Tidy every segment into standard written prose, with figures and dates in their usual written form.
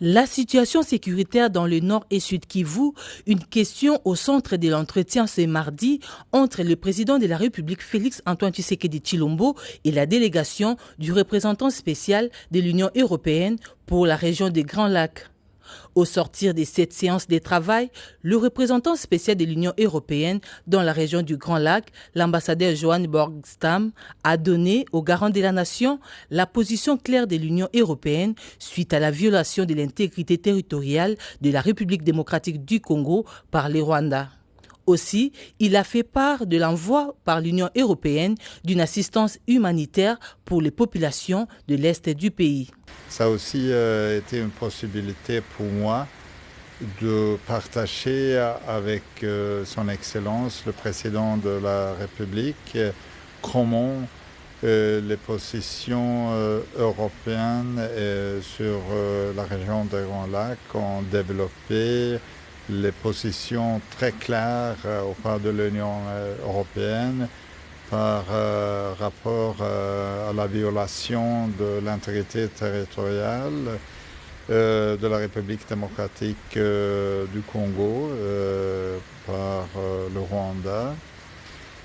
La situation sécuritaire dans le Nord et Sud Kivu, une question au centre de l'entretien ce mardi entre le président de la République Félix Antoine Tshisekedi Tshilombo et la délégation du représentant spécial de l'Union européenne pour la région des Grands Lacs. Au sortir de cette séance de travail, le représentant spécial de l'Union européenne dans la région du Grand Lac, l'ambassadeur Johan Borgstam, a donné aux garants de la nation la position claire de l'Union européenne suite à la violation de l'intégrité territoriale de la République démocratique du Congo par le Rwanda. Aussi, il a fait part de l'envoi par l'Union européenne d'une assistance humanitaire pour les populations de l'Est du pays. Ça a aussi été une possibilité pour moi de partager avec son Excellence, le président de la République, comment les positions européennes sur la région des Grands Lacs ont développé les positions très claires auprès de l'Union européenne par rapport à la violation de l'intégrité territoriale de la République démocratique du Congo par le Rwanda.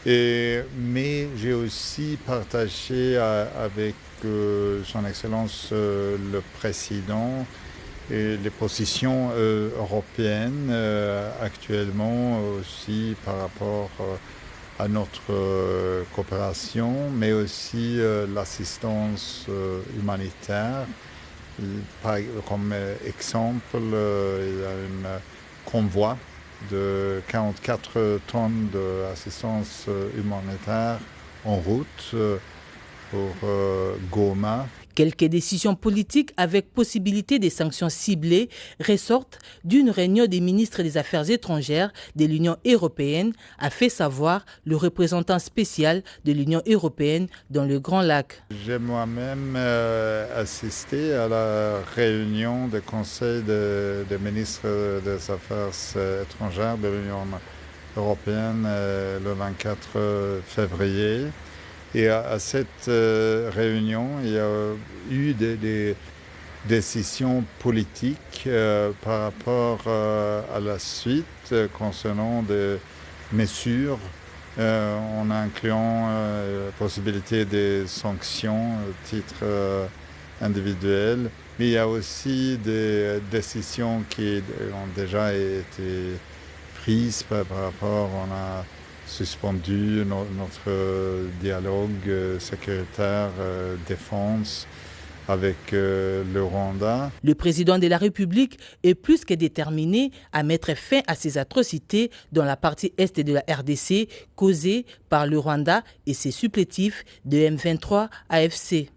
Mais j'ai aussi partagé avec son Excellence le Président et les positions européennes actuellement aussi par rapport à notre coopération, mais aussi l'assistance humanitaire. Comme exemple, il y a un convoi de 44 tonnes d'assistance humanitaire en route pour Goma. Quelques décisions politiques avec possibilité de sanctions ciblées ressortent d'une réunion des ministres des Affaires étrangères de l'Union européenne, a fait savoir le représentant spécial de l'Union européenne dans le Grand Lac. J'ai moi-même assisté à la réunion du Conseil des ministres des Affaires étrangères de l'Union européenne le 24 février. Et à cette réunion, il y a eu des décisions politiques par rapport à la suite concernant des mesures en incluant la possibilité des sanctions à titre individuel. Mais il y a aussi des décisions qui ont déjà été prises par rapport à suspendu notre dialogue sécuritaire défense avec le Rwanda. Le président de la République est plus que déterminé à mettre fin à ces atrocités dans la partie est de la RDC causées par le Rwanda et ses supplétifs de M23 AFC.